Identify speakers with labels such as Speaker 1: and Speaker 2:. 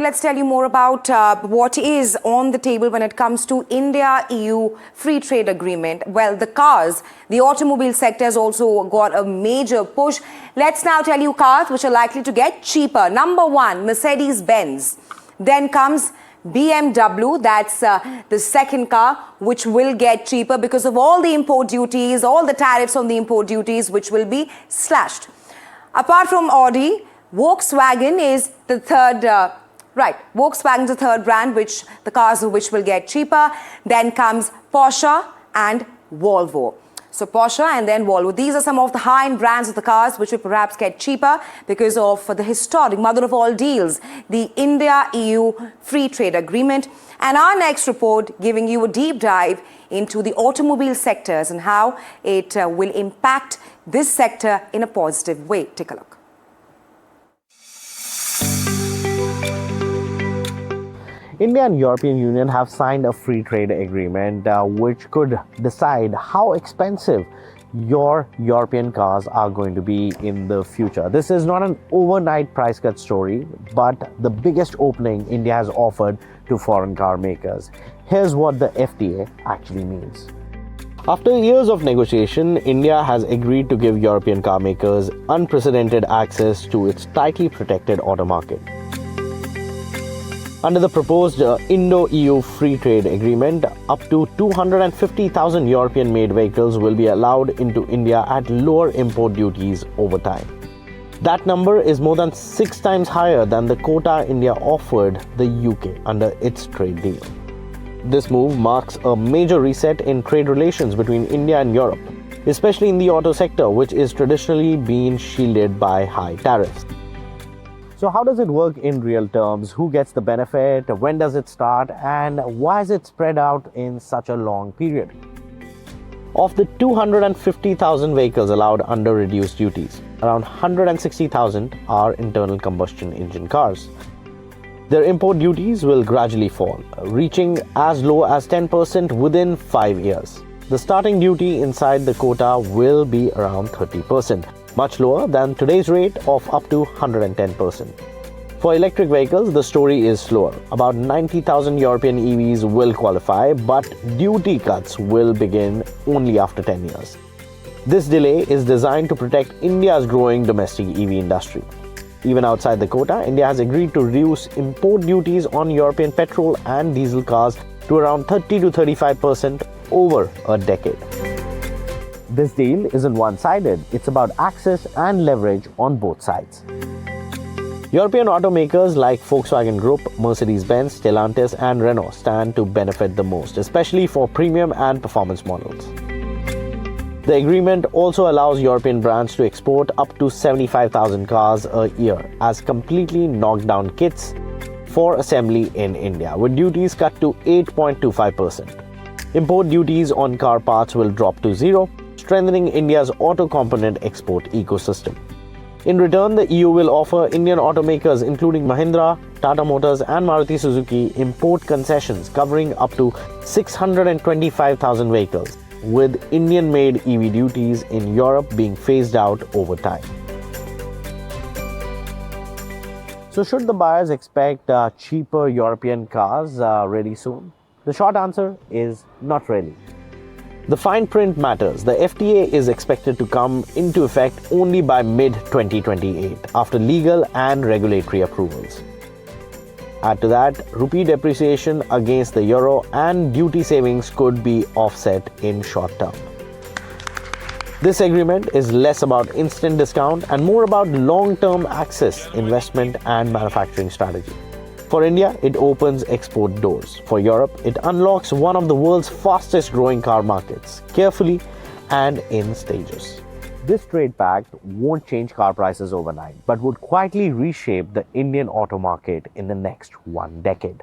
Speaker 1: Let's tell you more about what is on the table when it comes to India-EU free trade agreement. Well, the automobile sector has also got a major push. Let's now tell you cars which are likely to get cheaper. Number one, Mercedes-Benz. Then comes BMW, that's the second car which will get cheaper because of all the import duties, all the tariffs on the import duties which will be slashed. Apart from Audi, Volkswagen is the third Volkswagen is the third brand which will get cheaper. Then comes Porsche and Volvo. So Porsche and then Volvo. These are some of the high-end brands of the cars which will perhaps get cheaper because of the historic mother of all deals, the India-EU free trade agreement. And our next report giving you a deep dive into the automobile sectors and how it will impact this sector in a positive way. Take a look.
Speaker 2: India and European Union have signed a free trade agreement which could decide how expensive your European cars are going to be in the future. This is not an overnight price cut story, but the biggest opening India has offered to foreign car makers. Here's what the FTA actually means. After years of negotiation, India has agreed to give European car makers unprecedented access to its tightly protected auto market. Under the proposed Indo-EU Free Trade Agreement, up to 250,000 European-made vehicles will be allowed into India at lower import duties over time. That number is more than 6 times higher than the quota India offered the UK under its trade deal. This move marks a major reset in trade relations between India and Europe, especially in the auto sector, which is traditionally been shielded by high tariffs. So how does it work in real terms? Who gets the benefit? When does it start? And why is it spread out in such a long period? Of the 250,000 vehicles allowed under reduced duties, around 160,000 are internal combustion engine cars. Their import duties will gradually fall, reaching as low as 10% within 5 years. The starting duty inside the quota will be around 30%. Much lower than today's rate of up to 110%. For electric vehicles, the story is slower. About 90,000 European EVs will qualify, but duty cuts will begin only after 10 years. This delay is designed to protect India's growing domestic EV industry. Even outside the quota, India has agreed to reduce import duties on European petrol and diesel cars to around 30 to 35% over a decade. This deal isn't one-sided, it's about access and leverage on both sides. European automakers like Volkswagen Group, Mercedes-Benz, Stellantis and Renault stand to benefit the most, especially for premium and performance models. The agreement also allows European brands to export up to 75,000 cars a year as completely knocked-down kits for assembly in India, with duties cut to 8.25%. Import duties on car parts will drop to zero, strengthening India's auto component export ecosystem. In return, the EU will offer Indian automakers including Mahindra, Tata Motors and Maruti Suzuki import concessions covering up to 625,000 vehicles, with Indian-made EV duties in Europe being phased out over time. So should the buyers expect cheaper European cars really soon? The short answer is not really. The fine print matters. The FTA is expected to come into effect only by mid-2028 after legal and regulatory approvals. Add to that, rupee depreciation against the euro and duty savings could be offset in short term. This agreement is less about instant discount and more about long-term access, investment and manufacturing strategy. For India, it opens export doors. For Europe, it unlocks one of the world's fastest growing car markets, carefully and in stages. This trade pact won't change car prices overnight, but would quietly reshape the Indian auto market in the next 1 decade.